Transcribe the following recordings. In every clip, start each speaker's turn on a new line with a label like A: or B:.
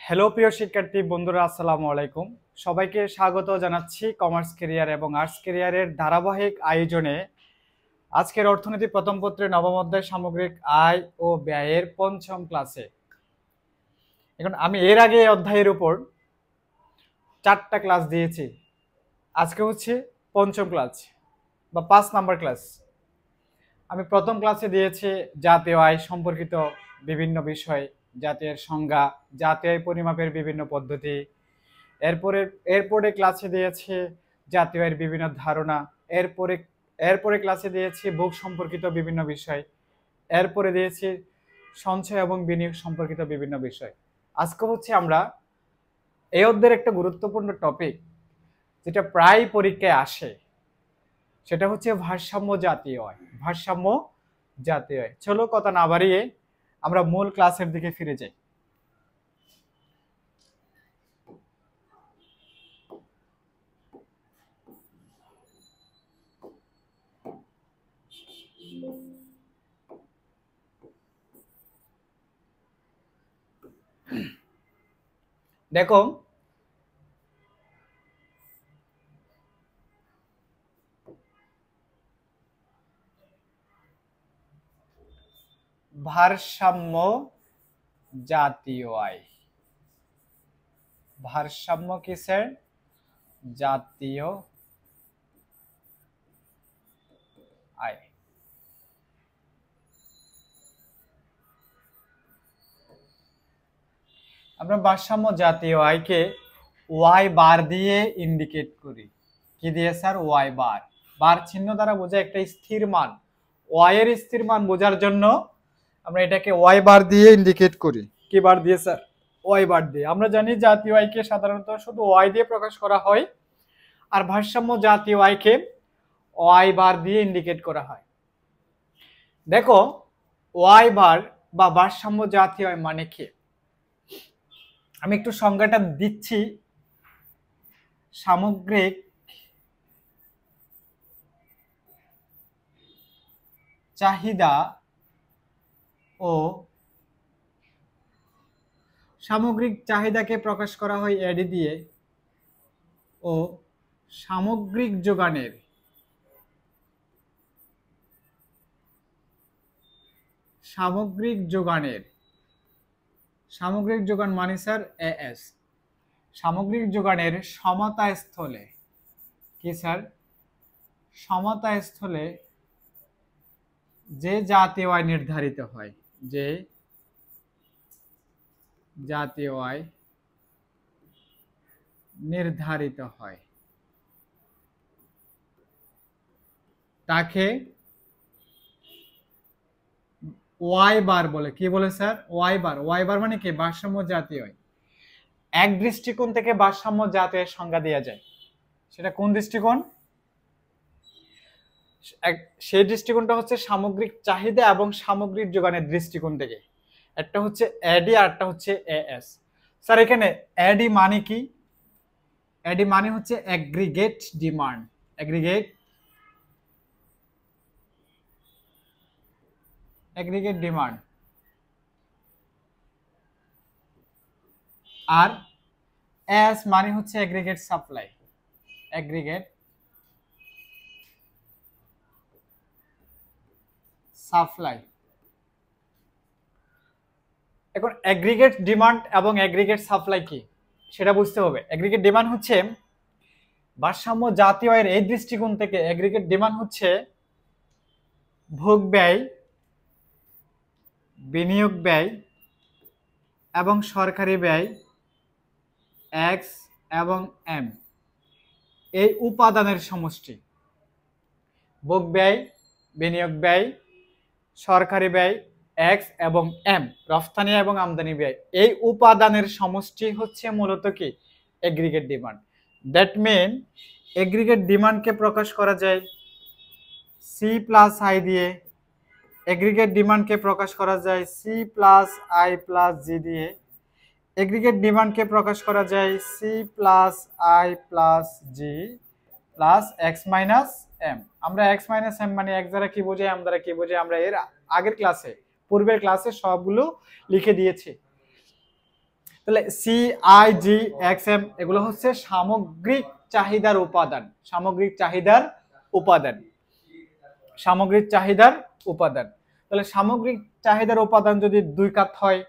A: Hello প্রিয় শিক্ষার্থী বন্ধুরা, আসসালামু আলাইকুম। সবাইকে স্বাগত জানাচ্ছি কমার্স ক্যারিয়ার এবং আর্টস ক্যারিয়ারের ধারাবাহিক আয়োজনে। আজকের অর্থনীতি প্রথম পত্রের নবম অধ্যায় সামগ্রিক আয় ও ব্যয়ের পঞ্চম ক্লাসে। এখন আমি এর আগে এই অধ্যায়ের উপর 4টা ক্লাস দিয়েছি। আজকে হচ্ছে পঞ্চম ক্লাস বা 5 নাম্বার ক্লাস। আমি প্রথম ক্লাসে দিয়েছি জাতীয় আয় সম্পর্কিত বিভিন্ন বিষয়, জাতীয়ের সংজ্ঞা, জাতীয় আয় পরিমাপের বিভিন্ন পদ্ধতি। এরপরে ক্লাসে দিয়েছি জাতীয় আয়ের বিভিন্ন ধারণা। এরপরে ক্লাসে দিয়েছি ভোগ সম্পর্কিত বিভিন্ন বিষয়। এরপরে দিয়েছি সঞ্চয় এবং বিনিয়োগ সম্পর্কিত বিভিন্ন বিষয়। আজকে হচ্ছে আমরা এই অধ্যায়ের একটা গুরুত্বপূর্ণ টপিক, যেটা প্রায় পরীক্ষায় আসে, সেটা হচ্ছে ভারসাম্য জাতীয় আয়। ভারসাম্য জাতীয় আয়। চলো কথা না বাড়িয়ে আমরা মূল ক্লাসের দিকে ফিরে যাই। দেখো, ভারসাম্য জাতীয় আয়। ভারসাম্য কিসের? জাতীয় আয়। আমরা ভারসাম্য জাতীয় আয়কে ওয়াই বার দিয়ে ইন্ডিকেট করি। কি দিয়ে স্যার? Y bar. বার চিহ্ন দ্বারা বোঝায় একটা স্থির মান। ওয়াই এর স্থির মান বোঝার জন্য আমরা এটাকে ওয়াই বার দিয়ে ইন্ডিকেট করি। কি বার দিয়ে স্যার? ওয়াই বার দিয়ে। আমরা জানি জাতীয় আয়কে সাধারণত শুধু ওয়াই দিয়ে প্রকাশ করা হয়, আর ভারসাম্য জাতীয় আয়কে ওয়াই বার দিয়ে ইন্ডিকেট করা হয়। দেখো, ওয়াই বার বা ভারসাম্য জাতীয় আয় মানে কি? আমি একটু সংজ্ঞাটা দিচ্ছি। সামগ্রিক চাহিদা ও সামগ্রিক চাহিদাকে প্রকাশ করা হয় এডি দিয়ে ও সামগ্রিক যোগানের সামগ্রিক যোগান মানে স্যার এএস। সামগ্রিক যোগানের সমতা স্থলে। কি স্যার? সমতা স্থলে যে জাতীয় আয় নির্ধারিত হয়, যে জাতীয় আয় নির্ধারিত হয় তাকে ওয়াই বার বলে। কি বলে sir? Y bar. Y bar মানে কি? ভারসাম্য জাতীয় আয়। এক দৃষ্টিকোণ থেকে ভারসাম্য জাতীয় আয়ের সংজ্ঞা দেওয়া যায়। সেটা কোন দৃষ্টিকোণ? সেই দৃষ্টিকোণটা হচ্ছে সামগ্রিক চাহিদা এবং সামগ্রিক যোগানের দৃষ্টিকোণ থেকে। একটা হচ্ছে এডি আর একটা হচ্ছে এএস। স্যার এখানে এডি মানে কি? এডি মানে হচ্ছে অ্যাগ্রিগেট ডিমান্ড। Aggregate demand. আর এস মানে হচ্ছে অ্যাগ্রিগেট সাপ্লাই। Aggregate supply. এখন অ্যাগ্রিগেট ডিমান্ড এবং অ্যাগ্রিগেট সাপ্লাই কি সেটা বুঝতে হবে। অ্যাগ্রিগেট ডিমান্ড হচ্ছে ভারসাম্য জাতীয় আয়ের এই দৃষ্টিকোণ থেকে অ্যাগ্রিগেট ডিমান্ড হচ্ছে ভোগ ব্যয়, বিনিয়োগ ব্যয় এবং সরকারি ব্যয় এক্স এবং এম, এই উপাদানের সমষ্টি। ভোগ ব্যয়, বিনিয়োগ ব্যয়, সরকারি ব্যয় এক্স এবং এম, রফতানি এবং আমদানি ব্যয়, এই উপাদানের সমষ্টি হচ্ছে মূলত কি? Aggregate demand. That mean aggregate ডিমান্ডকে প্রকাশ করা যায় সি প্লাস আই দিয়ে। এগ্রিগেট ডিমান্ডকে প্রকাশ করা যায় C plus I plus G দিয়ে। এগ্রিগেট ডিমান্ডকে প্রকাশ করা যায় C plus I plus G plus X minus M. আমরা এক্স মাইনাস এম মানে এক দ্বারা কি বোঝায়, এম দ্বারা কি বোঝায়, আমরা এর আগের ক্লাসে, পূর্বের ক্লাসে সবগুলো লিখে দিয়েছি। তাহলে C I G X M এগুলো হচ্ছে সামগ্রিক চাহিদার উপাদান, সামগ্রিক চাহিদার উপাদান, সামগ্রিক চাহিদার উপাদান। তাহলে সামগ্রিক চাহিদার উপাদান যদি 2 কাত হয়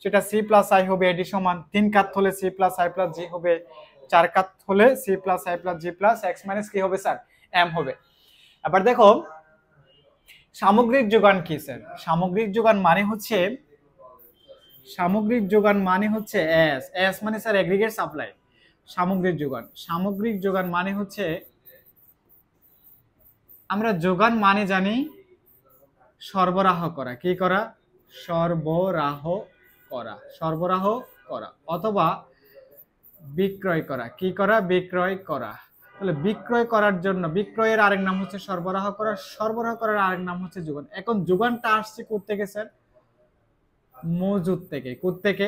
A: সেটা সি প্লাস আই হবে, এটি সমান 3 কাত হলে C plus I plus G হবে, 4 কাত হলে C plus I plus G plus X minus কি হবে স্যার, এম হবে। এবার দেখো সামগ্রিক যোগান কি স্যার, সামগ্রিক যোগান মানে হচ্ছে, সামগ্রিক যোগান মানে হচ্ছে এস, এস মানে স্যার এগ্রিগেট সাপ্লাই। সামগ্রিক যোগান, সামগ্রিক যোগান মানে হচ্ছে, আমরা যোগান মানে জানি সরবরাহ করা, কি করা, সরবরাহ করা, সরবরাহ করা অথবা বিক্রয় করা, কি করা, বিক্রয় করা। তাহলে বিক্রয় করার জন্য, বিক্রয়ের আরেক নাম হচ্ছে সরবরাহ করা, সরবরাহ করার আরেক নাম হচ্ছে যোগান। এখন যোগানটা আসছে কোত্থেকে স্যার, মজুদ থেকে, কোত্থেকে,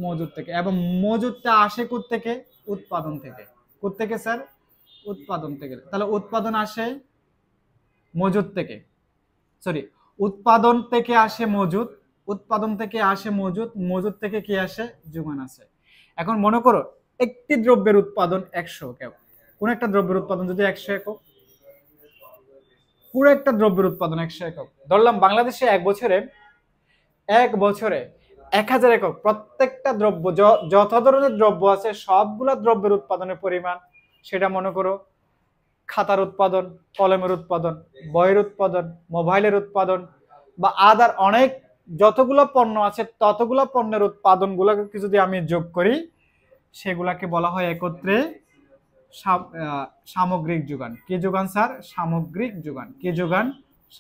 A: মজুদ থেকে। এবং মজুদটা আসে কোত্থেকে, উৎপাদন থেকে। কোত্থেকে স্যার, উৎপাদন থেকে। তাহলে উৎপাদন আসে মজুদ থেকে, সরি উৎপাদন থেকে আসে মজুদ, উৎপাদন থেকে আসে মজুদ, মজুদ থেকে কি আসে, যোগান আসে। এখন মনে করো একটি দ্রব্যের উৎপাদন 100 একক, কোন একটা দ্রব্যের উৎপাদন যদি 100 একক, পুরো একটা দ্রব্যের উৎপাদন 100 একক, ধরলাম বাংলাদেশে এক বছরে 1000 একক, প্রত্যেকটা দ্রব্য যত ধরনের দ্রব্য আছে সবগুলা দ্রব্যের উৎপাদনের পরিমাণ, সেটা মনে করো খাতার উৎপাদন, কলমের উৎপাদন, বইয়ের উৎপাদন, মোবাইলের উৎপাদন বা আদার অনেক যতগুলো পণ্য আছে ততগুলো পণ্যের উৎপাদনগুলোকে যদি আমি যোগ করি সেগুলাকে বলা হয় একত্রে সামগ্রিক যোগান। কি যোগান স্যার, সামগ্রিক যোগান। কি যোগান,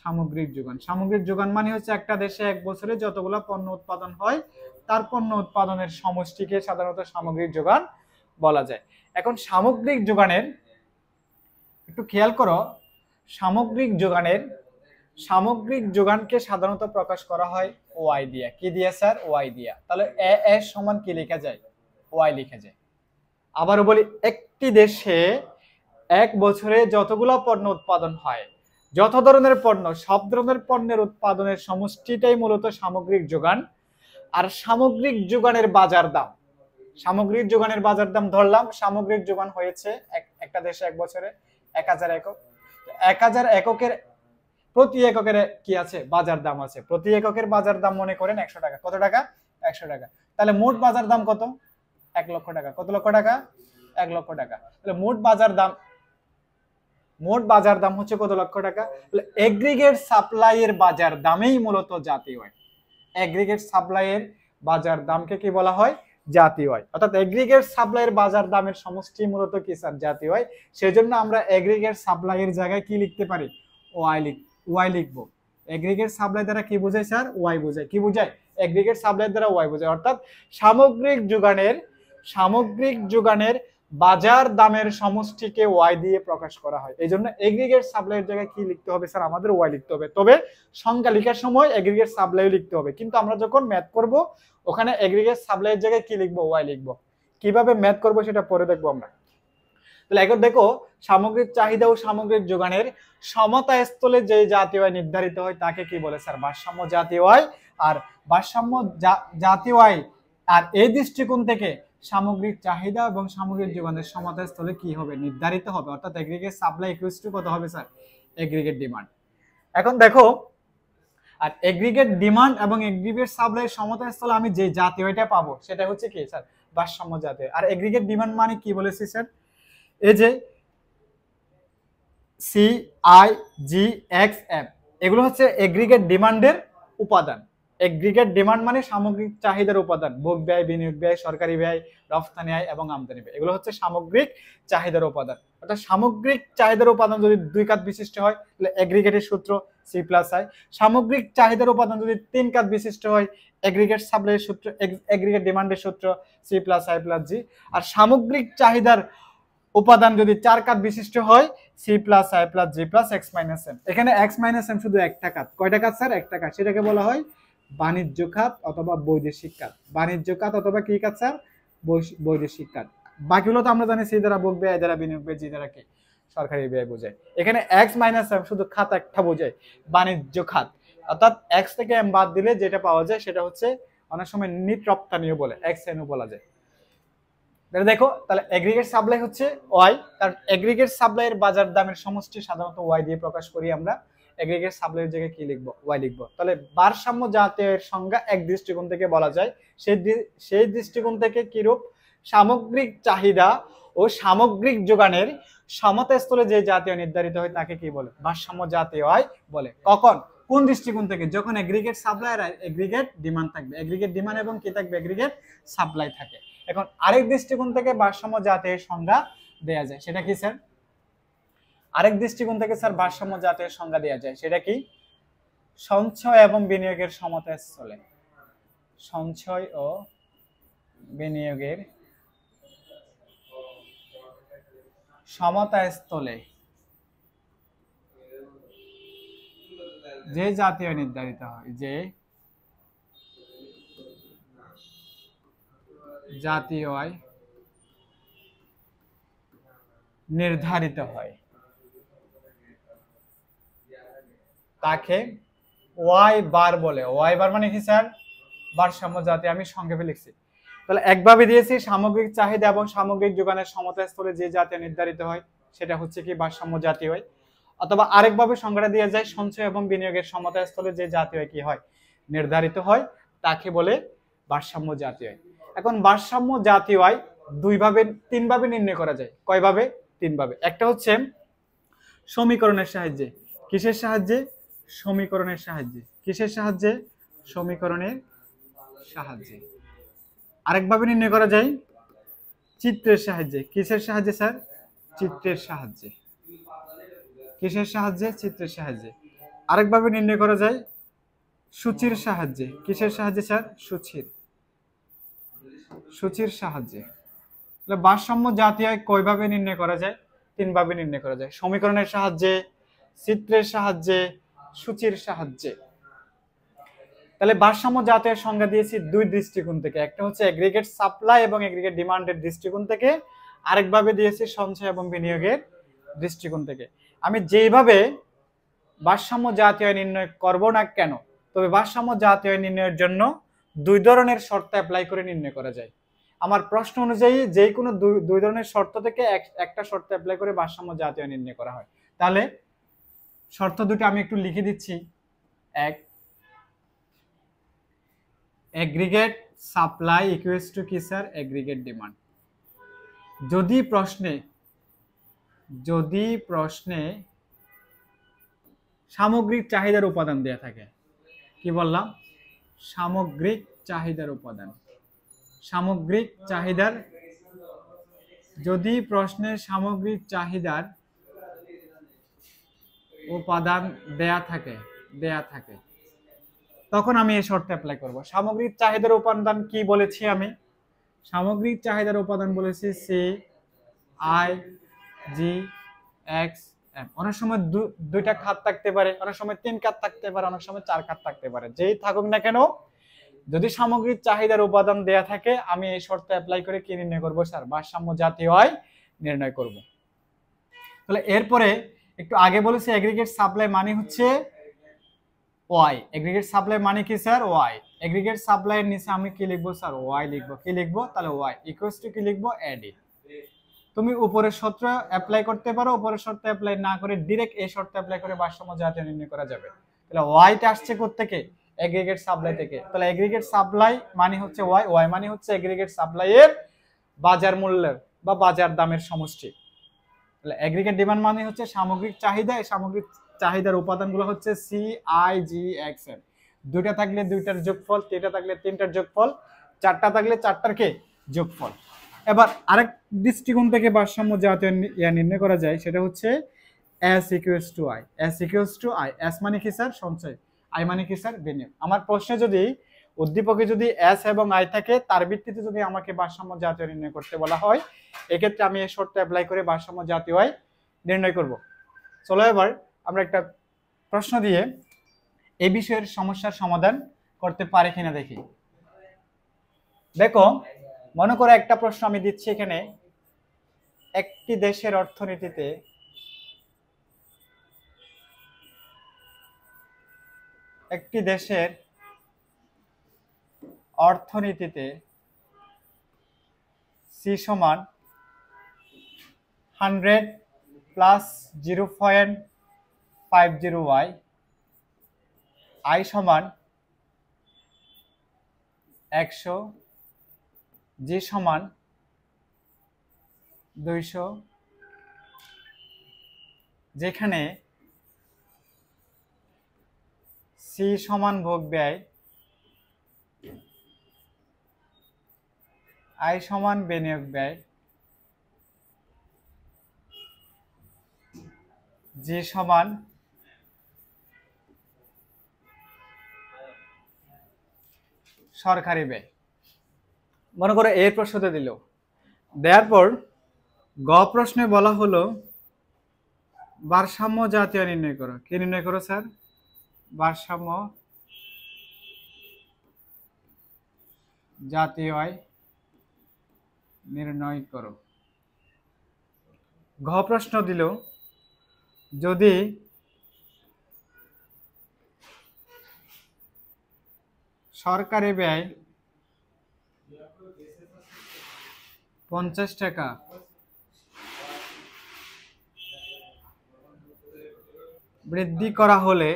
A: সামগ্রিক যোগান। সামগ্রিক যোগান মানে হচ্ছে একটা দেশে এক বছরে যতগুলো পণ্য উৎপাদন হয় তার পণ্য উৎপাদনের সমষ্টিকে সাধারণত সামগ্রিক যোগান বলা যায়। এখন সামগ্রিক যোগানের একটু খেয়াল করো, সামগ্রিক যোগানের, সামগ্রিক যোগানকে সাধারণত প্রকাশ করা হয় ওয়াই দিয়া। কি দিয়া স্যার, ওয়াই দিয়া। তাহলে এ এর সমান কি লেখা যায়, ওয়াই লেখা যায়। আবারও বলি, একটি দেশে এক বছরে যতগুলো পণ্য উৎপাদন হয়, যত ধরনের পণ্য, সব ধরনের পণ্যের উৎপাদনের সমষ্টিটাই মূলত সামগ্রিক যোগান। আর সামগ্রিক যোগানের বাজার দাম, সামগ্রিক যোগানের বাজার দাম ধরলাম সামগ্রিক যোগান হয়েছে একটা দেশে এক বছরে 1000 একক, 1000 এককের প্রতি এককের কি আছে, বাজার দাম আছে। প্রতি এককের বাজার দাম মনে করেন 100 টাকা। কত টাকা, 100 টাকা। তাহলে মোট বাজার দাম কত, 1 লক্ষ টাকা। কত লক্ষ টাকা, 1 লক্ষ টাকা। তাহলে মোট বাজার দাম, মোট বাজার দাম হচ্ছে কত লক্ষ টাকা। তাহলে এগ্রিগেট সাপ্লাইয়ের বাজার দামেই মূলত জাতীয় আয়। এগ্রিগেট সাপ্লাইয়ের বাজার দামকে কি বলা হয়, জাতীয় আয়। অর্থাৎ এগ্রিগেট সাপ্লাইয়ের বাজার দামের সমষ্টি মূলত কি স্যার, জাতীয় আয়। সেজন্য আমরা এগ্রিগেট সাপ্লাইয়ের জায়গায় কি লিখতে পারি, ওয়াই লিখবো। এগ্রিগেট সাপ্লাই দ্বারা কি বোঝায় স্যার, ওয়াই বোঝায়। কি বোঝায়, এগ্রিগেট সাপ্লাই দ্বারা ওয়াই বোঝায়। অর্থাৎ সামগ্রিক যোগানের, সামগ্রিক যোগানের বাজার দামের সমষ্টিকে ওয়াই দিয়ে প্রকাশ করা হয়। এই জন্য এগ্রিগেট সাপ্লাইয়ের জায়গায় কি লিখতে হবে স্যার, আমাদের ওয়াই লিখতে হবে। তবে সংখ্যা লেখার সময় এগ্রিগেট সাপ্লাইও লিখতে হবে, কিন্তু আমরা যখন ম্যাথ করব ওখানে এগ্রিগেট সাপ্লাইয়ের জায়গায় কি লিখবো, ওয়াই লিখবো। কিভাবে ম্যাথ করব সেটা পরে দেখবো আমরা। তাহলে এখন দেখো, সামগ্রিক চাহিদা ও সামগ্রিক যোগানের সমতা স্থলে যে জাতীয় আয় নির্ধারিত হয় তাকে কি বলে স্যার, ভারসাম্য জাতীয় আয়। আর ভারসাম্য জাতীয় আয়, আর এই দৃষ্টিকোণ থেকে সামগ্রিক চাহিদা এবং সামগ্রিক যোগানের সমতা স্থলে কি হবে, নির্ধারিত হবে। অর্থাৎ এগ্রিগেট সাপ্লাই ইকুয়ালস টু কত হবে স্যার, এগ্রিগেট ডিমান্ড। এখন দেখো, আর এগ্রিগেট ডিমান্ড এবং এগ্রিগেট সাপ্লাইয়ের সমতা স্থলে আমি যে জাতীয় আয়টা পাবো সেটা হচ্ছে কি স্যার, ভারসাম্য জাতীয়। আর এগ্রিগেট ডিমান্ড মানে কি বলেছি স্যার, এই যে C I G X M এগুলো হচ্ছে এগ্রিগেট ডিমান্ডের উপাদান। এগ্রিগেট ডিমান্ড মানে সামগ্রিক চাহিদার উপাদান, ভোগ ব্যয়, বিনিয়োগ ব্যয়, সরকারি ব্যয়, রফতানি আয় এবং আমদানি ব্যয়, এগুলো হচ্ছে সামগ্রিক চাহিদার উপাদান। অর্থাৎ সামগ্রিক চাহিদার উপাদান যদি 2 কাত বিশিষ্ট হয় তাহলে এগ্রিগেটের সূত্র সি প্লাস আই। সামগ্রিক চাহিদার উপাদান যদি 3 কাত বিশিষ্ট হয় এগ্রিগেট সাপ্লাইয়ের সূত্র, এগ্রিগেট ডিমান্ডের সূত্র C plus I plus G. আর সামগ্রিক চাহিদার উপাদান যদি 4 কাত বিশিষ্ট হয় C plus I plus G plus X minus M. এখানে এক্স মাইনাস এম শুধু একটা কাত, কয়টা কাত স্যার, একটা কাত। সেটাকে বলা হয় বাণিজ্য খাত অথবা বৈদেশিক খাত। বাণিজ্য খাত অথবা কি খাত স্যার, বৈদেশিক খাত। বাকিগুলো তো আমরা জানি সি দ্বারা ভোগ ব্যয়, দ্বারা বিনিয়োগ ব্যয়, জি দ্বারা কি সরকারি ব্যয় বোঝায়। এখানে এক্স মাইনাস এম শুধু খাত একটা বোঝায়, বাণিজ্য খাত। অর্থাৎ এক্স থেকে এম বাদ দিলে যেটা পাওয়া যায় সেটা হচ্ছে অনেক সময় নিট রপ্তানিও বলে, এক্সএনও বলা যায়। তাহলে দেখো, তাহলে এগ্রিগেট সাপ্লাই হচ্ছে ওয়াই, কারণ এগ্রিগেট সাপ্লাইয়ের বাজার দামের সমষ্টি সাধারণত ওয়াই দিয়ে প্রকাশ করি আমরা। এগ্রিগেট সাপ্লাইয়ের জায়গায় কি লিখবো? ওয়াই লিখবো। তাহলে ভারসাম্য জাতীয়ের সংজ্ঞা এক দৃষ্টিকোণ থেকে বলা যায়, সেই দৃষ্টিকোণ থেকে কিরূপ? সামগ্রিক চাহিদা ও সামগ্রিক যোগানের সমতাস্থলে যে জাতীয় নির্ধারিত হয় তাকে কি বলে? ভারসাম্য জাতীয় আয় বলে। কখন, কোন দৃষ্টিকোণ থেকে? যখন এগ্রিগেট সাপ্লাই আর এগ্রিগেট ডিমান্ড থাকবে, এগ্রিগেট ডিমান্ড এবং কি থাকবে? এগ্রিগেট সাপ্লাই থাকে। এখন আরেক দৃষ্টিকোণ থেকে ভারসাম্য জাতীয় সংজ্ঞা দেয়া যায়, সেটা কি স্যার? আরেক দৃষ্টিকোণ থেকে স্যার ভারসাম্য জাতীয় সংজ্ঞা দেয়া যায়, সেটা কি? সঞ্চয় এবং বিনিয়োগের সমতাস্থলে, সঞ্চয় ও বিনিয়োগের সমতাস্থলে যে জাতীয় নির্ধারিত হয়, যে জাতীয় আয় নির্ধারিত হয় তাকে ওয়াই বার বলে। ওয়াই বার মানে কি স্যার? ভারসাম্য জাতীয়। আমি সংক্ষেপে লিখছি। তাহলে একভাবে দিয়েছি, সামগ্রিক চাহিদা এবং সামগ্রিক যোগানের সমতাস্থলে যে জাতীয় নির্ধারিত হয় সেটা হচ্ছে কি? ভারসাম্য জাতীয় হয়। অথবা আরেকভাবে সংজ্ঞাটা দেওয়া যায়, সঞ্চয় এবং বিনিয়োগের সমতাস্থলে যে জাতীয় কি হয়? নির্ধারিত হয়, তাকে বলে ভারসাম্য জাতীয় আয়। এখন ভারসাম্য জাতীয় আয় তিন ভাবে নির্ণয় করা যায়। কয়ভাবে? তিন ভাবে। একটা হচ্ছে সমীকরণের সাহায্যে। কিসের সাহায্যে? সমীকরণের সাহায্যে। কিসের সাহায্যে? সমীকরণের সাহায্যে। আরেকভাবে নির্ণয় করা যায় চিত্রের সাহায্যে। কিসের সাহায্যে স্যার? চিত্রের সাহায্যে। কিসের সাহায্যে? চিত্রের সাহায্যে। আরেকভাবে নির্ণয় করা যায় সূচির সাহায্যে। কিসের সাহায্যে স্যার? সূচির সাহায্যে। তাহলে ভারসাম্য জাতীয় আয় কয়ভাবে নির্ণয় করা যায়? তিন ভাবে নির্ণয় করা যায়, সমীকরণের সাহায্যে, চিত্রের সাহায্যে, সূচির সাহায্যে। তাহলে ভারসাম্য জাতীয় সংজ্ঞা দিয়েছি দুই দৃষ্টিকোণ থেকে, একটা হচ্ছে এগ্রিগেট সাপ্লাই এবং এগ্রিগেট ডিমান্ডের দৃষ্টিকোণ থেকে, আরেকভাবে দিয়েছি সঞ্চয় এবং বিনিয়োগের দৃষ্টিকোণ থেকে। আমি যেইভাবে ভারসাম্য জাতীয় নির্ণয় করব না কেন, তবে ভারসাম্য জাতীয় নির্ণয়ের জন্য দুই ধরনের শর্ত অ্যাপ্লাই করে নির্ণয় করা যায়। আমার প্রশ্ন অনুযায়ী যে কোনো দুই ধরনের শর্ত থেকে একটা শর্ত অ্যাপ্লাই করে ভারসাম্য জাতীয় নির্ণয় করা হয়। তাহলে শর্ত দুটো আমি একটু লিখে দিচ্ছি। এক, এগ্রিগেট সাপ্লাই ইকুয়ালস টু কি স্যার? Aggregate demand. যদি প্রশ্নে সামগ্রিক চাহিদার উপাদান দেয়া থাকে, কি বললাম? সামগ্রিক চাহিদার উপাদান। সামগ্রিক চাহিদার, যদি প্রশ্নে সামগ্রিক চাহিদার উপাদান দেয়া থাকে তখন আমি এই শর্ত অ্যাপ্লাই করব। সামগ্রিক চাহিদার উপাদান কি বলেছি আমি? সামগ্রিক চাহিদার উপাদান বলেছি C I G X M. অনেক সময় দুইটা খাত থাকতে পারে, অনেক সময় তিন খাত থাকতে পারে, অনেক সময় চার খাত থাকতে পারে। যেই থাকুক না কেন, যদি সামগ্রিক চাহিদার উপাদান দেয়া থাকে, আমি এই শর্ত অ্যাপ্লাই করে কি নির্ণয় করব স্যার? ভারসাম্য জাতীয় আয় নির্ণয় করব। তাহলে এরপরে একটু আগে বলেছি এগ্রিগেট সাপ্লাই মানে হচ্ছে ওয়াই। এগ্রিগেট সাপ্লাই মানে কি স্যার? ওয়াই। এগ্রিগেট সাপ্লাইয়ের নিচে আমি কি লিখবো স্যার? ওয়াই লিখবো। কি লিখবো? তাহলে ওয়াই ইকুয়ালস টু কি লিখবো? এডি। তুমি উপরের সূত্র অ্যাপ্লাই করতে পারো, উপরের শর্ত অ্যাপ্লাই না করে ডাইরেক্ট এই শর্ত অ্যাপ্লাই করে ভারসাম্য জাতীয় নির্ণয় করা যাবে। তাহলে ওয়াইটা আসছে কোথা থেকে? এগ্রিগেট সাপ্লাই থেকে। তাহলে এগ্রিগেট সাপ্লাই মানে হচ্ছে ওয়াই, ওয়াই মানে হচ্ছে এগ্রিগেট সাপ্লাইয়ের বাজার মূল্যের বা বাজার দামের সমষ্টি। তাহলে এগ্রিগেট ডিমান্ড মানে হচ্ছে সামগ্রিক চাহিদা, এই সামগ্রিক চাহিদার উপাদানগুলো হচ্ছে C I G X M. দুইটা থাকলে দুইটার যোগফল, তিনটা থাকলে তিনটার যোগফল, চারটা থাকলে চারটার কে যোগফল। এবার আরেক দৃষ্টিকোণ থেকে ভারসাম্য জাতীয় নির্ণয় করা যায়, সেটা হচ্ছে S equals to I. S equals to I. S মানে কি স্যার? সঞ্চয়। আই মানে কি স্যার? বিনিয়োগ। আমার প্রশ্নে যদি উদ্দীপকে যদি এস এবং আই থাকে, তার ভিত্তিতে যদি আমাকে ভারসাম্য জাতীয় নির্ণয় করতে বলা হয়, এক্ষেত্রে আমি এই শর্ত অ্যাপ্লাই করে ভারসাম্য জাতীয় আয় নির্ণয় করব। চলো এবার আমরা একটা প্রশ্ন দিয়ে এই বিষয়ের সমস্যার সমাধান করতে পারে কিনা দেখি। দেখো, মনে করো একটা প্রশ্ন আমি দিচ্ছি এখানে, একটি দেশের অর্থনীতিতে একটি দেশের অর্থনীতিতে সি সমান 100 প্লাস 0.50y, আই সমান 100, জি সমান 200, যেখানে সি সমান ভোগ ব্যয়, আই সমান বিনিয়োগ ব্যয়, জি সমান সরকারি ব্যয়। মনে করো এই প্রশ্নতে দিল, দেওয়ার পর গ প্রশ্নে বলা হলো ভারসাম্য জাতীয় নির্ণয় করো। কি নির্ণয় করো স্যার? ভারসাম্য জাতীয় আয় নির্ণয় করো। ঘ প্রশ্ন দিল যদি সরকারি ব্যয় 50 টাকা বৃদ্ধি করা হলে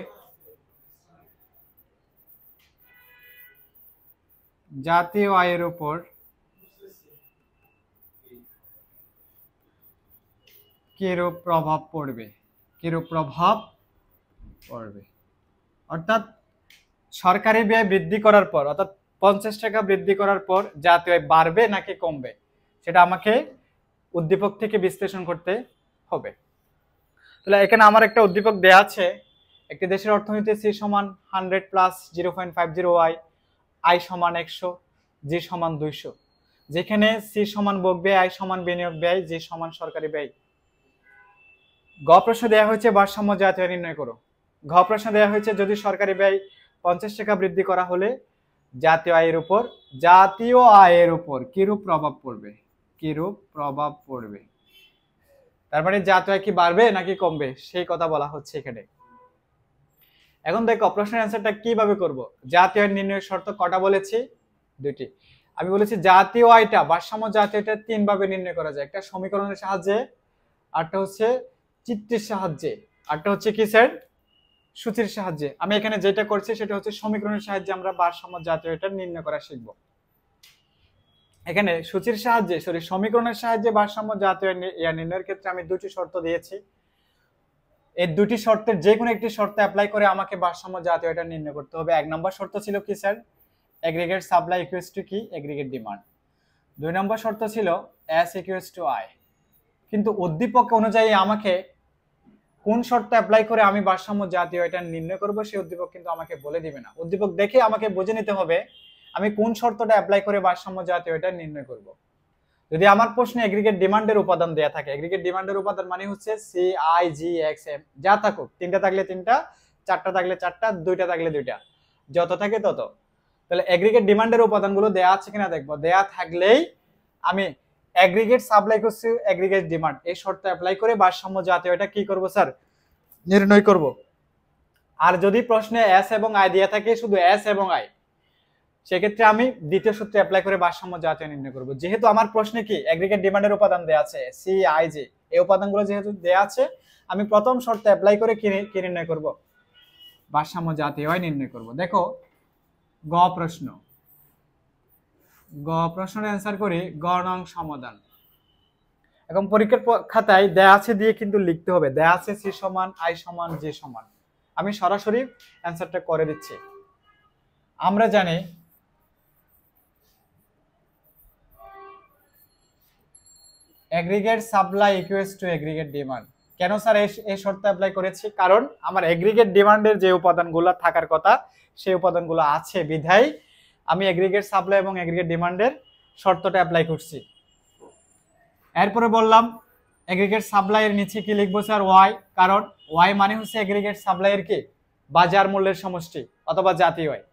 A: জাতীয় আয়ের উপর কিরূপ প্রভাব পড়বে? কিরূপ প্রভাব পড়বে অর্থাৎ সরকারি ব্যয় বৃদ্ধি করার পর, অর্থাৎ 50 টাকা বৃদ্ধি করার পর জাতীয় আয় বাড়বে নাকি কমবে, সেটা আমাকে উদ্দীপক থেকে বিশ্লেষণ করতে হবে। তাহলে এখানে আমার একটা উদ্দীপক দেয়া আছে, একটি দেশের অর্থনীতি সি সমান 100 প্লাস 0.50y, আই সমান 100, জি সমান 200, যেখানে সি সমান ভোগ ব্যয়, আই সমান বিনিয়োগ ব্যয়, জি সমান সরকারি ব্যয়। গ প্রশ্ন দেওয়া হয়েছে ভারসাম্য জাতীয় নির্ণয় করো। ঘ প্রশ্ন দেওয়া হয়েছে যদি সরকারি ব্যয় 50 টাকা বৃদ্ধি করা হলে জাতীয় আয়ের উপর কিরূপ প্রভাব পড়বে? কিরূপ প্রভাব পড়বে, তার মানে জাতীয় আয় কি বাড়বে নাকি কমবে সেই কথা বলা হচ্ছে এখানে। এখন দেখো প্রশ্নের অ্যান্সারটা কিভাবে করব। জাতীয় আয় নির্ণয়ের শর্ত কটা বলেছি? দুটি। আমি বলেছি জাতীয় আয়টা, ভারসাম্য জাতীয় আয়টা 3 ভাবে নির্ণয় করা যায়। একটা সমীকরণের সাহায্যে, আরটা হচ্ছে চিত্রের সাহায্যে, আরটা হচ্ছে কি স্যার? সূচির সাহায্যে। আমি এখানে যেটা করছি সেটা হচ্ছে সমীকরণের সাহায্যে আমরা ভারসাম্য জাতীয় আয়টা নির্ণয় করা শিখব। এখানে সূচির সাহায্যে, সমীকরণের সাহায্যে ভারসাম্য জাতীয় আয় নির্ণয়ের ক্ষেত্রে আমি দুটি শর্ত দিয়েছি। এই দুটি শর্তের যে কোনো একটি শর্ত অ্যাপ্লাই করে আমাকে ভারসাম্য জাতীয় আয়টা নির্ণয় করতে হবে। 1 নম্বর শর্ত ছিল কি sir? Aggregate supply equals to কি? Aggregate demand. 2 নম্বর শর্ত ছিল এস ইকুয়ালস টু আই। কিন্তু উদ্দীপক অনুযায়ী আমাকে কোন শর্ত অ্যাপ্লাই করে আমি ভারসাম্য জাতীয় আয়টা নির্ণয় করব সেই উদ্দীপক কিন্তু আমাকে বলে দিবে না। উদ্দীপক দেখে আমাকে বুঝে নিতে হবে আমি কোন শর্তটা অ্যাপ্লাই করে ভারসাম্য জাতীয় আয়টা নির্ণয় করব। যদি আমার প্রশ্নে এগ্রিগেট ডিমান্ডের উপাদান দেয়া থাকে, এগ্রিগেট ডিমান্ডের উপাদান মানে হচ্ছে C I G X M, যা থাকুক, 3টা থাকলে 3টা, 4টা থাকলে 4টা, 2টা থাকলে 2টা, যত থাকে তত। তাহলে এগ্রিগেট ডিমান্ডের উপাদানগুলো দেয়া আছে কিনা দেখবো। দেয়া থাকলেই আমি এগ্রিগেট সাপ্লাই করছি এগ্রিগেট ডিমান্ড, এই শর্ত অ্যাপ্লাই করে ভারসাম্য জাতীয় আয়টা কি করব স্যার? নির্ণয় করব। আর যদি প্রশ্নে এস এবং আই দেয়া থাকে, শুধু এস এবং আই, সেক্ষেত্রে আমি দ্বিতীয় সূত্র অ্যাপ্লাই করে ভারসাম্য জাতীয় নির্ণয় করব। যেহেতু আমার প্রশ্নে কি এগ্রিগেট ডিমান্ডের উপাদান দেয়া আছে সি আই জি, এই উপাদানগুলো যেহেতু দেয়া আছে, আমি প্রথম শর্ত অ্যাপ্লাই করে কি নির্ণয় করব? ভারসাম্য জাতীয় আয় নির্ণয় করব। দেখো গ প্রশ্ন, গ প্রশ্নের অ্যান্সার করি। গ নং সমাধান। এখন পরীক্ষার খাতায় দেয়া আছে দিয়ে কিন্তু লিখতে হবে। দেয়া আছে সি সমান আই সমান জি সমান। আমি সরাসরি অ্যান্সারটা করে দিচ্ছি। আমরা জানি aggregate supply equals to aggregate demand. কেন স্যার এই শর্ত অ্যাপ্লাই করেছি? কারণ আমার এগ্রিগেট ডিমান্ডের যে উপাদানগুলো থাকার কথা সেই উপাদানগুলো আছে বিধায় আমি এগ্রিগেট সাপ্লাই এবং এগ্রিগেট ডিমান্ডের শর্তটা অ্যাপ্লাই করছি। এরপরে বললাম এগ্রিগেট সাপ্লাইয়ের নিচে কি লিখবো স্যার? ওয়াই, কারণ ওয়াই মানে হচ্ছে এগ্রিগেট সাপ্লাইয়ের কি? বাজার মূল্যের সমষ্টি অথবা জাতীয় আয়,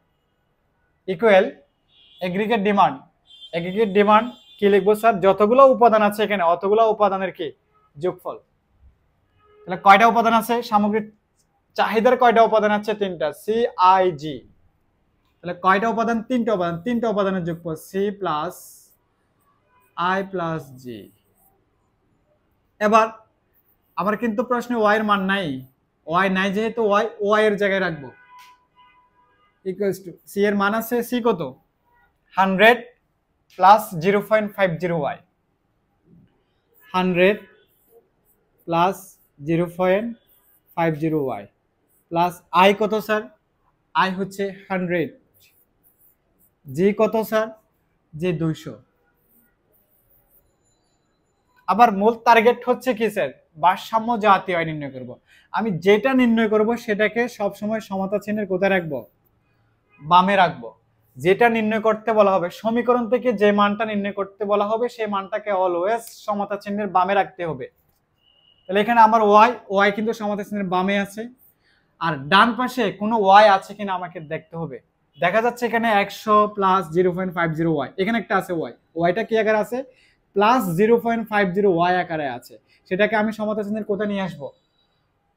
A: equal aggregate demand. Aggregate demand কি লিখবো স্যার? যতগুলো উপাদান আছে এখানে অতগুলো উপাদানের কি? যোগফল। তাহলে কয়টা উপাদান আছে? সামগ্রিক চাহিদার কয়টা উপাদান আছে? 3টা, সি আই জি। তাহলে কয়টা উপাদান? তিনটা উপাদান, তিনটা উপাদানের যোগফল সি প্লাস আই প্লাস জি। এবার আমার কিন্তু প্রশ্নে ওয়াই এর মান নাই, ওয়াই নাই যেহেতু ওয়াই এর জায়গায় রাখবো, ইকুয়ালস টু সি এর মান আছে, সি কত? 100 plus 0.50 Y, 100 plus 0.50 Y plus I কত স্যার? আই হচ্ছে 100, জি কত স্যার? জি 200। আবার মূল টার্গেট হচ্ছে কি স্যার? ভারসাম্য জাতীয় আয় নির্ণয় করব। আমি যেটা নির্ণয় করব সেটাকে সবসময় সমতা চিহ্নের কোথায় রাখবো? বামে রাখবো। যেটা নির্ণয় করতে বলা হবে, সমীকরণ থেকে যে মানটা নির্ণয় করতে বলা হবে সেই মানটাকে অলওয়েজ সমতা চিহ্নের বামে রাখতে হবে। তাহলে এখানে আমার ওয়াই কিন্তু সমতা চিহ্নের বামে আছে, আর ডান পাশে কোনো ওয়াই আছে কিনা আমাকে দেখতে হবে। দেখা যাচ্ছে এখানে 100 প্লাস 0.50 ওয়াই, এখানে একটা আছে ওয়াইটা কি আকারে আছে? প্লাস 0.50 ওয়াই আকারে আছে। সেটাকে আমি সমতা চিহ্নের কোথায় নিয়ে আসবো?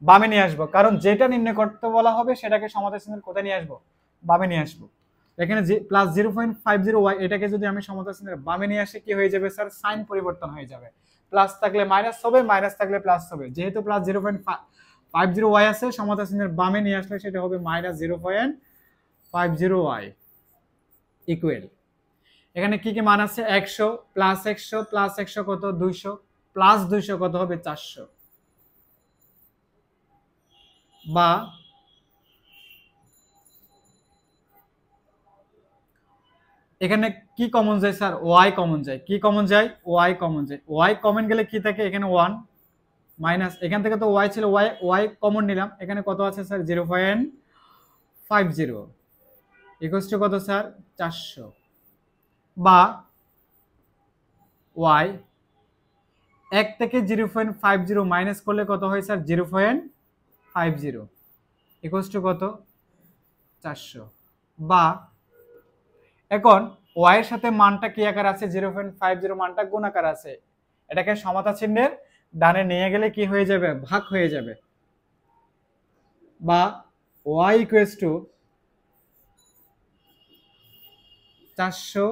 A: বামে নিয়ে আসবো, কারণ যেটা নির্ণয় করতে বলা হবে সেটাকে সমতা চিহ্নের কোথায় নিয়ে আসবো? বামে নিয়ে আসবো। এখানে প্লাস 0.50 ওয়াই, এটাকে যদি আমি সমতা চিহ্নের বামে নিয়ে আসি কি হয়ে যাবে স্যার? সাইন পরিবর্তন হয়ে যাবে, প্লাস থাকলে মাইনাস হবে, মাইনাস থাকলে প্লাস হবে। যেহেতু প্লাস 0.50 ওয়াই আছে, সমতা চিহ্নের বামে নিয়ে আসলে সেটা হবে মাইনাস 0.50 ওয়াই ইকুয়াল। এখানে কি কি মান আছে? 100 প্লাস 100 প্লাস 100 কত? 200 প্লাস 200 কত হবে? 400। বা এখানে কি কমন যায় স্যার? ওয়াই কমন যায়। কি কমন যায়? ওয়াই কমন যায়। ওয়াই কমন গেলে কি থাকে? এখানে 1 মাইনাস, এখান থেকে তো ওয়াই ছিল, ওয়াই কমন নিলাম, এখানে কত আছে স্যার? 0.50 ইকুয়ালস টু কত স্যার? 400। বা ওয়াই 1 থেকে 0.50 মাইনাস করলে কত হয় স্যার? 0.50 ইকুয়ালস টু কত? 400। বা এখন ওয়াই এর সাথে মানটা কি আকার আছে? 0.50 মানটা গুণ আকার আছে, এটাকে সমতা চিহ্নের ডানে নিয়ে গেলে কি হয়ে যাবে? ভাগ হয়ে যাবে। বা Y equals to 400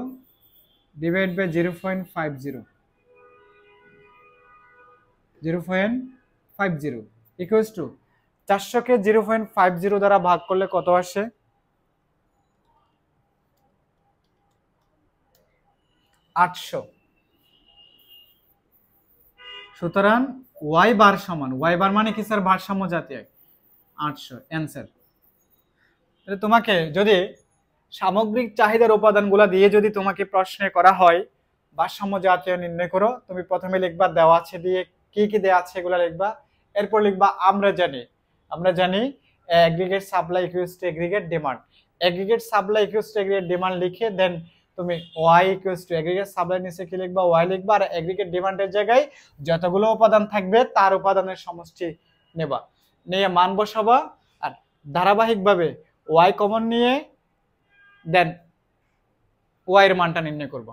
A: divide by 0.50 equals to 400 কে 0.50 দ্বারা ভাগ করলে কত আসে? 800। সুতরাং ওয়াই বার সমান, ওয়াই বার মানে কি স্যার? ভারসাম্য জাতীয় 800 অ্যান্সার। তাহলে তোমাকে যদি সামগ্রিক চাহিদার উপাদানগুলো দিয়ে যদি তোমাকে প্রশ্নে করা হয় ভারসাম্য জাতীয় নির্ণয় করো, তুমি প্রথমে লিখবা দেওয়া আছে দিয়ে কি কি দেওয়া আছে এগুলো লিখবা। এরপর লিখবা আমরা জানি aggregate supply equals to aggregate demand. Aggregate supply equals to aggregate demand লিখে দেন তুমি Y equals to aggregate supply নিচে কি লিখবা? ওয়াই লিখবা, আর এগ্রিগেট ডিমান্ডের জায়গায় যতগুলো উপাদান থাকবে তার উপাদানের সমষ্টি নেবা, নিয়ে মান বসাবা, আর ধারাবাহিকভাবে ওয়াই কমন নিয়ে দেন ওয়াই এর মানটা নির্ণয় করব।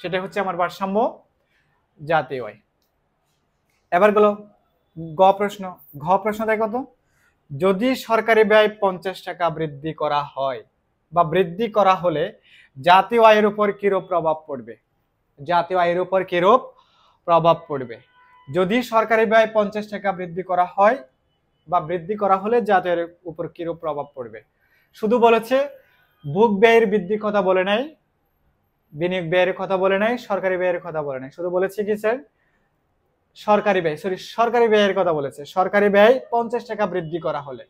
A: সেটা হচ্ছে আমার ভারসাম্য জাতীয় ওয়াই। এবার গেল ঘ প্রশ্ন দেখো তো, যদি সরকারি ব্যয় 50 টাকা বৃদ্ধি করা হয় বা বৃদ্ধি করা হলে জাতীয় আয়ের উপর কিরূপ প্রভাব পড়বে? জাতীয় আয়ের উপর কিরূপ প্রভাব পড়বে? যদি সরকারি ব্যয় 50 টাকা বৃদ্ধি করা হয় বা বৃদ্ধি করা হলে জাতীয় আয়ের উপর কিরূপ প্রভাব পড়বে? শুধু বলেছে ভোগ ব্যয়ের বৃদ্ধির কথা বলে নাই, বিনিয়োগ ব্যয়ের কথা বলে নাই, সরকারি ব্যয়ের কথা বলে নাই, শুধু বলেছে কি স্যার? সরকারি ব্যয়ের কথা বলেছে। সরকারি ব্যয় 50 টাকা বৃদ্ধি করা হলে,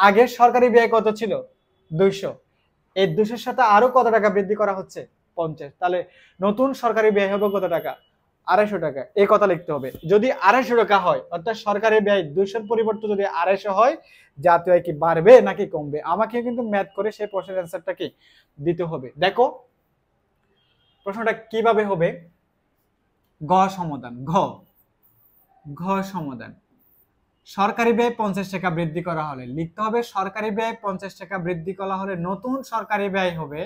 A: আগে সরকারি ব্যয় কত ছিল? 200, এই 200 সাথে আরো কত টাকা বৃদ্ধি করা হচ্ছে? 50। তাহলে নতুন সরকারি ব্যয় হবে কত টাকা? 250 টাকা। এই কথা লিখতে হবে। যদি 250 টাকা হয়, অর্থাৎ সরকারি ব্যয় 200 পরিবর্তে যদি 250 হয়, জাতীয় আয় কি বাড়বে নাকি কমবে? আমাকে কিন্তু ম্যাথ করে সেই প্রশ্নের অ্যান্সারটা কি দিতে হবে। দেখো প্রশ্নটা কিভাবে হবে। ঘ সমাধান। ঘ সমাধান, সরকারি ব্যয় 50 টাকা বৃদ্ধি করা হলে লিখতে হবে সরকারি ব্যয় 50 টাকা বৃদ্ধি করা হলে নতুন সরকারি ব্যয় হবে,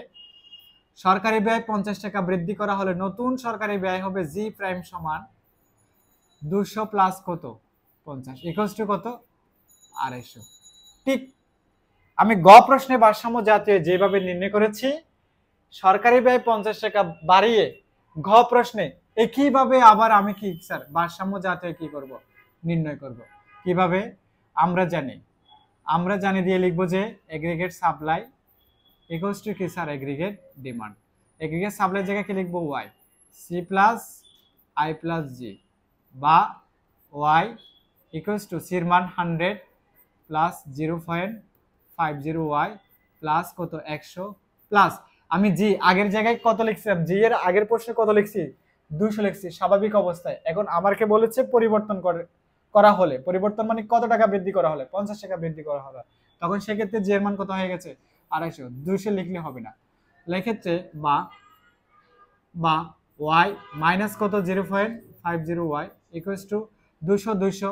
A: সরকারি ব্যয় 50 টাকা বৃদ্ধি করা হলে নতুন সরকারি ব্যয় হবে জি প্রাইম সমান 200 প্লাস কত? 50 ইকুয়ালস টু কত? 250। ঠিক আমি গ প্রশ্নে ভারসাম্য জাতীয় যেভাবে নির্ণয় করেছি, সরকারি ব্যয় 50 টাকা বাড়িয়ে ঘ প্রশ্নে একইভাবে আবার আমি কি স্যার ভারসাম্য জাতীয় কি করব, নির্ণয় করব। কিভাবে? আমরা জানি দিয়ে লিখবো যে এগ্রিগেট সাপ্লাই ইকুয়ালস টু কি sir aggregate demand. Aggregate supply জায়গায় কি লিখবো Y C plus I plus G, বা ওয়াই ইকুয়ালস টু সির মান 100 প্লাস 0.50 ওয়াই প্লাস কত 100 প্লাস আমি জি আগের জায়গায় কত লিখছিলাম, জি এর আগের প্রশ্নে কত লিখছি 200 লিখছি স্বাভাবিক অবস্থায়। এখন আমাকে বলেছে পরিবর্তন করা হলে, পরিবর্তন মানে কত টাকা বৃদ্ধি করা হলে 50 টাকা বৃদ্ধি করা হলে, তখন সেক্ষেত্রে জি এর মান কত হয়ে গেছে 250, 200 লিখলে হবে না, এক্ষেত্রে বা ওয়াই মাইনাস কত 0.50 ওয়াই ইকুয়ালস টু 200 200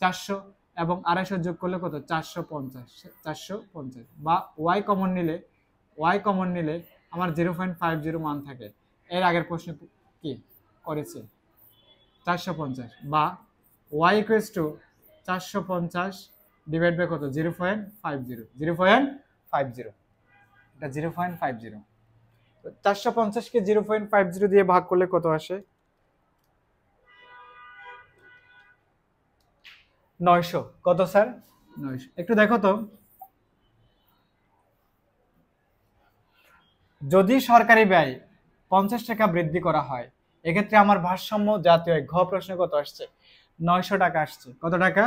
A: 400 এবং 250 যোগ করলে কত 450 বা ওয়াই কমন নিলে আমার 0.50 মান থাকে। এর আগের প্রশ্ন কি করেছে 450 বা Y equals to 450 divide by কত 0.50 এটা 0.50। 450 কে 0.50 দিয়ে ভাগ করলে কত আসে 900। কত স্যার 900। একটু দেখো তো, যদি সরকারি ব্যয় 50 টাকা বৃদ্ধি করা হয়, এক্ষেত্রে আমার ভারসাম্য জাতীয় ঘ প্রশ্নে কত আসছে 900 টাকা আসছে। কত টাকা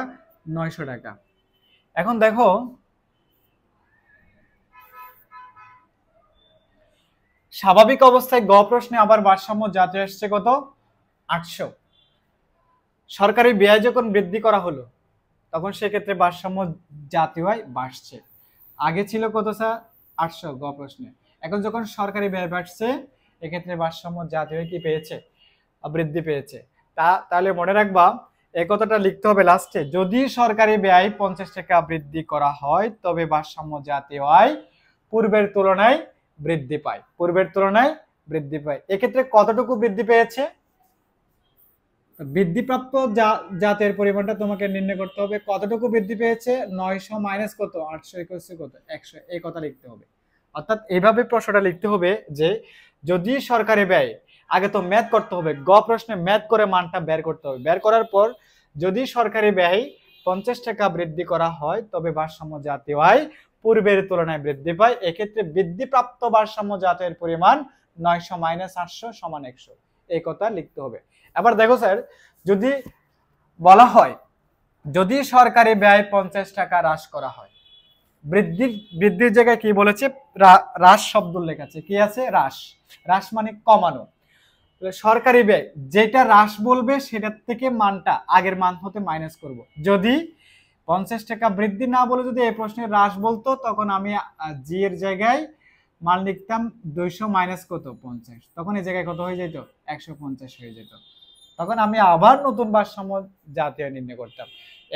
A: 900 টাকা। এখন দেখো স্বাভাবিক অবস্থায় গ প্রশ্নে আবার ভারসাম্য জাতীয় আসছে কত 800। সরকারি ব্যয় যখন বৃদ্ধি করা হলো তখন সেক্ষেত্রে ভারসাম্য জাতীয় বাড়ছে। আগে ছিল কত স্যার 800 গ প্রশ্নে, এখন যখন সরকারি ব্যয় বাড়ছে এক্ষেত্রে ভারসাম্য জাতীয় কি পেয়েছে বৃদ্ধি পেয়েছে। তাহলে মনে রাখবা এই কথাটা লিখতে হবে লাস্টে, যদি সরকারি ব্যয় 50 টাকা বৃদ্ধি করা হয় তবে ভারসাম্য জাতীয় আয় পূর্বের তুলনায় বৃদ্ধি পায়, এক্ষেত্রে কতটুকু বৃদ্ধি পেয়েছে, বৃদ্ধিপ্রাপ্ত জাতের পরিমাণটা তোমাকে নির্ণয় করতে হবে। কতটুকু বৃদ্ধি পেয়েছে 900 মাইনাস কত 800 ইকুয়ালস টু কত 100, এই কথা লিখতে হবে। অর্থাৎ এইভাবে প্রশ্নটা লিখতে হবে যে যদি সরকারি ব্যয়, আগে তো ম্যাথ করতে হবে, গ প্রশ্নে ম্যাথ করে মানটা বের করতে হবে, বের করার পর যদি সরকারি ব্যয় 50 টাকা বৃদ্ধি করা হয় তবে ভারসাম্য জাতীয় আয় পূর্বের তুলনায় বৃদ্ধি পায়, এক্ষেত্রে বৃদ্ধিপ্রাপ্ত ভারসাম্য জাতীয়ের পরিমাণ 900 মাইনাস 800 সমান 100, এই কথা লিখতে হবে। এবার দেখো স্যার, যদি বলা হয় যদি সরকারি ব্যয় 50 টাকা হ্রাস করা হয়, বৃদ্ধির জায়গায় কি বলেছে হ্রাস শব্দ লেখা আছে, কি আছে হ্রাস মানে কমানো। সরকারি ব্যয় যেটা হ্রাস বলবে সেটার থেকে মানটা আগের মান হতে মাইনাস করব। যদি 50 টাকা বৃদ্ধি না বলে যদি এই প্রশ্নে হ্রাস বলতো তখন আমি জি এর জায়গায় মান লিখতাম 200 মাইনাস কত 50, তখন এই জায়গায় কত হয়ে যেত 150 হয়ে যেত, তখন আমি আবার নতুন ভারসাম্য জাতীয় নির্ণয় করতাম।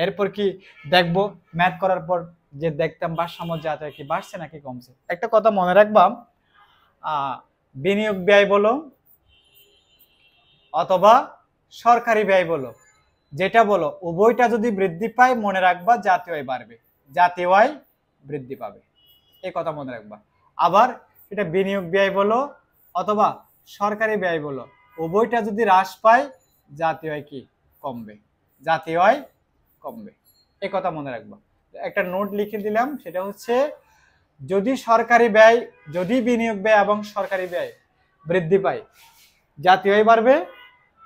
A: এরপর কি দেখবো ম্যাথ করার পর যে দেখতাম ভারসাম্য জাতীয় কি বাড়ছে নাকি কমছে। একটা কথা মনে রাখবা, বিনিয়োগ ব্যয় বলো অথবা সরকারি ব্যয় বলো, যেটা বলো উভয়টা যদি বৃদ্ধি পায় মনে রাখবা জাতীয় আয় বাড়বে, জাতীয় আয় বৃদ্ধি পাবে, এই কথা মনে রাখবা। আবার এটা বিনিয়োগ ব্যয় বলো অথবা সরকারি ব্যয় বলো, উভয়টা যদি হ্রাস পায় জাতীয় আয় কি কমবে, জাতীয় আয় কমবে, এই কথা মনে রাখবা। একটা নোট লিখে দিলাম, সেটা হচ্ছে যদি সরকারি ব্যয়, যদি বিনিয়োগ ব্যয় এবং সরকারি ব্যয় বৃদ্ধি পায় জাতীয় আয় বাড়বে,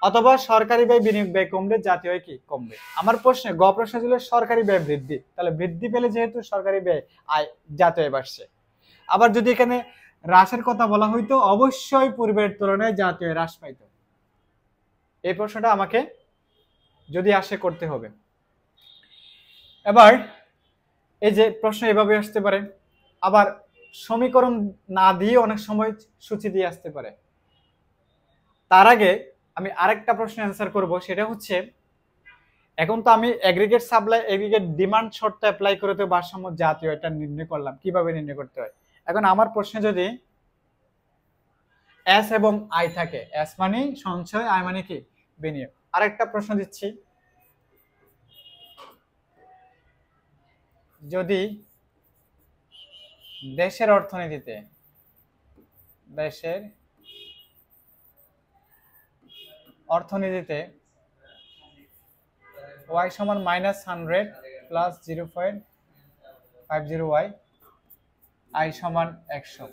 A: অথবা সরকারি ব্যয় বিনিয়োগ ব্যয় কমলে জাতীয় আয় কি কমবে। আমার প্রশ্নে গ প্রশ্ন ছিল সরকারি ব্যয় বৃদ্ধি, তাহলে বৃদ্ধি পেলে যেহেতু সরকারি ব্যয় আয় জাতীয় আয় বাড়ছে। আবার যদি এখানে হ্রাসের কথা বলা হইতো অবশ্যই পূর্বের তুলনায় জাতীয় আয় হ্রাস পাইতো। এই প্রশ্নটা আমাকে যদি আসে করতে হবে। এবার এই যে প্রশ্ন এভাবে আসতে পারে, আবার সমীকরণ না দিয়ে অনেক সময় সূচি দিয়ে আসতে পারে। তার আগে আমি আরেকটা প্রশ্ন অ্যান্সার করব, সেটা হচ্ছে এখন তো আমি এগ্রিগেট সাপ্লাই এগ্রিগেট ডিমান্ড শর্ত অ্যাপ্লাই করে তো ভারসাম্য জাতীয় এটা নির্ণয় করলাম, কিভাবে নির্ণয় করতে হয়। এখন আমার প্রশ্নে যদি এস এবং আই থাকে, এস মানে সঞ্চয়, আই মানে কি বিনিয়োগ। আরেকটা প্রশ্ন দিচ্ছি, যদি দেশের অর্থনীতিতে y সমান -100 প্লাস 0.50y, i সমান 100।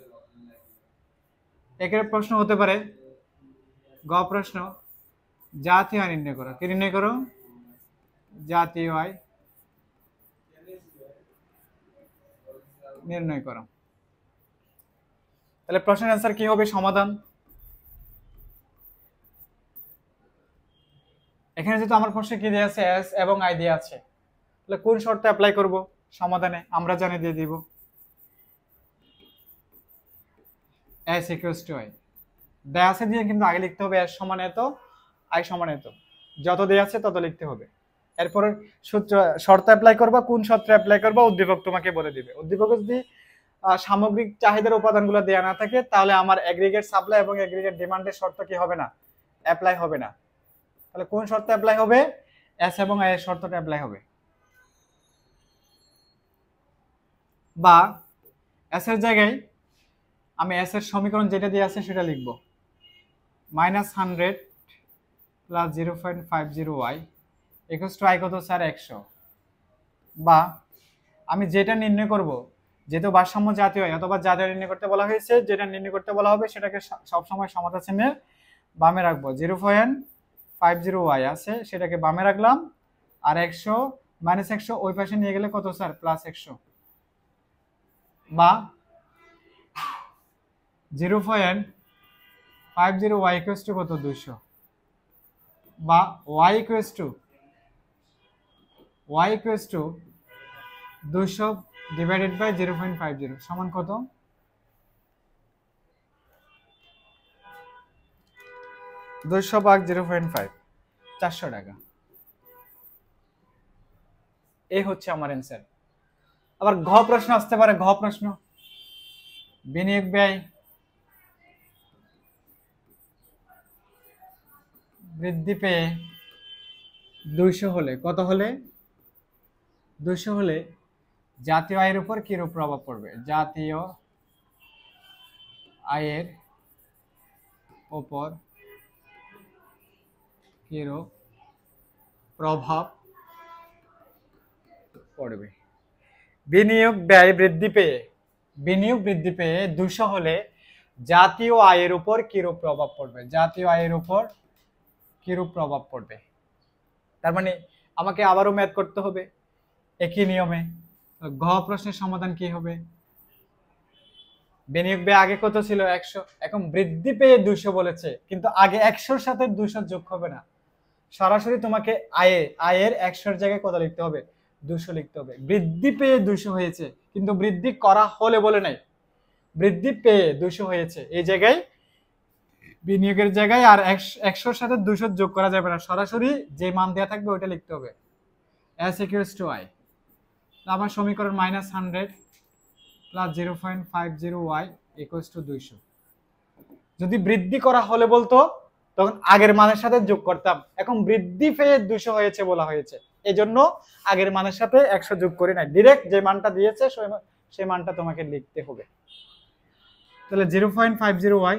A: একের প্রশ্ন হতে পারে গ প্রশ্ন, জাতীয় আয় নির্ণয় করো। কি নির্ণয় করো? জাতীয় আয় নির্ণয় করো। তাহলে প্রশ্নের অ্যান্সার কি হবে? সমাধান। এখানে যেহেতু আমার প্রশ্নে কি দেওয়া আছে, এস এবং আই দেওয়া আছে, তাহলে কোন শর্তে অ্যাপ্লাই করব সমাধানে? আমরা জানি দিয়ে দিব এস ইকুয়ালস টু আই। দেওয়া আছে দিয়ে কিন্তু আগে লিখতে হবে এস সমান এত, আই সমান এত, যত দেওয়া আছে তত লিখতে হবে। এরপরে সূত্র শর্ত অ্যাপ্লাই করবা, কোন শর্তে অ্যাপ্লাই করবা উদ্দীপক তোমাকে বলে দিবে। উদ্দীপক যদি সামগ্রিক চাহিদার উপাদানগুলো দেওয়া না থাকে, তাহলে আমার এগ্রিগেট সাপ্লাই এবং এগ্রিগেট ডিমান্ডের শর্ত কি হবে না? অ্যাপ্লাই হবে না। তাহলে কোন শর্ত অ্যাপ্লাই হবে? এস এবং আই এর শর্তটা অ্যাপ্লাই হবে। বা এস এর জায়গায় আমি এস এর সমীকরণ যেটা দিয়ে আছে সেটা লিখব, -100 plus 0.50y equals to I কত স্যার? 100। বা আমি যেটা নির্ণয় করব, যেহেতু ভারসাম্য জাতীয় হয় অথবা জাতীয় নির্ণয় করতে বলা হয়েছে, যেটা নির্ণয় করতে বলা হবে সেটাকে সবসময় সমতা চিহ্নের বামে রাখবো। 0.50y আছে, সেটাকে বামে রাখলাম, আর 100 -100 ওই পাশে নিয়ে গেলে কত স্যার? +100। বা 0.50y ইকুয়ালস টু কত? 200। বা y equals to 200 divided by 0.50 সমান কত? 200 ভাগ 0.5, 400 টাকা। এই হচ্ছে আমার অ্যান্সার। আবার ঘ প্রশ্ন আসতে পারে। ঘ প্রশ্ন, বিনিয়োগ ব্যয় বৃদ্ধি পেয়ে 200 হলে, কত হলে? 200 হলে জাতীয় আয়ের উপর কিরূপ প্রভাব পড়বে? জাতীয় আয়ের উপর কিরূপ প্রভাব পড়বে? বিনিয়োগ ব্যয় বৃদ্ধি পেয়ে 200 হলে জাতীয় আয়ের উপর কিরূপ প্রভাব পড়বে? জাতীয় আয়ের উপর কিরূপ প্রভাব পড়বে? তার মানে আমাকে আবারও ম্যাথ করতে হবে একই নিয়মে। ঘ প্রশ্নের সমাধান কি হবে? বিনিয়োগ ব্যয় আগে কত ছিল? 100, এখন বৃদ্ধি পেয়ে 200 বলেছে, কিন্তু আগে 100-র সাথে 200 যোগ হবে না, সরাসরি তোমাকে আয়ের 100-র জায়গায় কত লিখতে হবে? 200 লিখতে হবে। বৃদ্ধি পেয়ে 200 হয়েছে, কিন্তু বৃদ্ধি করা হলে বলে নাই, বৃদ্ধি পেয়ে 200 হয়েছে, এই জায়গায় বিনিয়োগের জায়গায় আর 100-র সাথে 200 যোগ করা যাবে না, সরাসরি যে মান দেওয়া থাকবে ওইটা লিখতে হবে। s equals to i। আমার সমীকরণ -100 প্লাস 0.50y ইকুয়ালস টু 200। যদি বৃদ্ধি করা হলে বলতো তখন আগের মানের সাথে যোগ করতাম, এখন বৃদ্ধি পেয়ে 200 হয়েছে বলা হয়েছে, এজন্য আগের মানের সাথে 100 যোগ করি না, ডাইরেক্ট যে মানটা দিয়েছে সেই মানটা তোমাকে লিখতে হবে। তাহলে 0.50y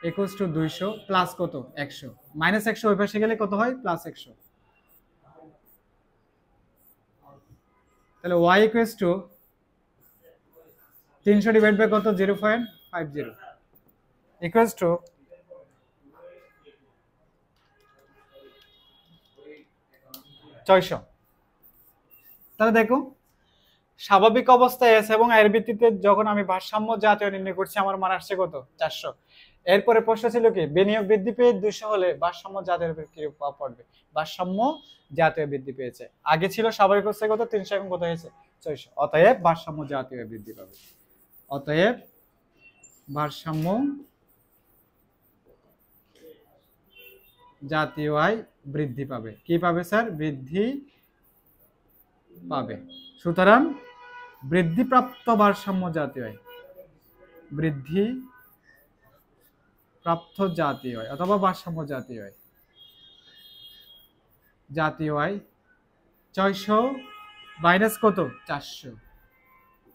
A: ইকুয়ালস টু 200 প্লাস কত? 100, -100 ওই পাশে গেলে কত হয়? +100। তাহলে y equals to 300 divide by কত? 0.50 ইকুয়ালস টু 600। তাহলে দেখো, স্বাভাবিক অবস্থায় এস এবং এর ভিত্তিতে যখন আমি ভারসাম্য জাতীয় নির্ণয় করছি, আমার মান আসছে কত? 400। এরপরে প্রশ্ন ছিল কি? বিনিয়োগ বৃদ্ধি পেয়ে 200 হলে ভারসাম্য জাতীয় কি প্রভাব পড়বে? ভারসাম্য জাতীয় বৃদ্ধি পেয়েছে, আগে ছিল স্বাভাবিক অবস্থায় কত? 300, এখন কত হয়েছে? 600। অতএব ভারসাম্য জাতীয় বৃদ্ধি পাবে। অতএব ভারসাম্য জাতীয় আয় বৃদ্ধি পাবে। কি পাবে স্যার? বৃদ্ধি পাবে। সুতরাং বৃদ্ধিপ্রাপ্ত ভারসাম্য জাতীয় আয়, বৃদ্ধি প্রাপ্ত জাতীয় আয় অথবা ভারসাম্য জাতীয় আয়, জাতীয় আয় 600 মাইনাস কত? 400,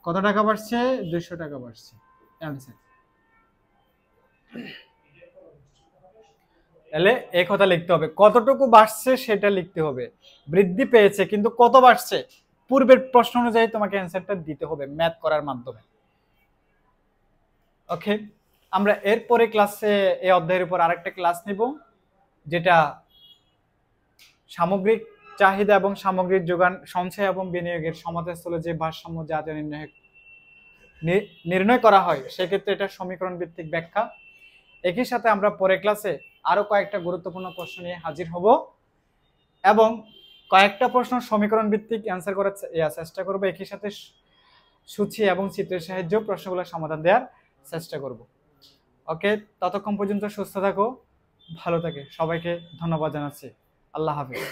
A: কত টাকা বাড়ছে? 200 টাকা বাড়ছে। অ্যান্সার। তাহলে এই কথা লিখতে হবে, কতটুকু বাড়ছে সেটা লিখতে হবে। বৃদ্ধি পেয়েছে কিন্তু কত বাড়ছে, পূর্বের প্রশ্ন অনুযায়ী তোমাকে অ্যান্সারটা দিতে হবে ম্যাথ করার মাধ্যমে। ওকে, আমরা এরপরে ক্লাসে এই অধ্যায়ের উপর আরেকটা ক্লাস নিব, যেটা সামগ্রিক চাহিদা এবং সামগ্রিক যোগান, সঞ্চয় এবং বিনিয়োগের সমাজস্থলে যে ভারসাম্য জাতীয় নির্ণয় করা হয়, সেক্ষেত্রে এটা সমীকরণ ভিত্তিক ব্যাখ্যা। একই সাথে আমরা পরের ক্লাসে আরো কয়েকটা গুরুত্বপূর্ণ প্রশ্ন নিয়ে হাজির হব এবং কয়েকটা প্রশ্ন সমীকরণ ভিত্তিক অ্যান্সার করার চেষ্টা করব। একই সাথে সূচি এবং চিত্রের সাহায্যে প্রশ্নগুলোর সমাধান দেওয়ার চেষ্টা করব। ওকে, ততক্ষণ পর্যন্ত সুস্থ থাকো, ভালো থাকে। সবাইকে ধন্যবাদ জানাচ্ছি। আল্লাহ হাফেজ।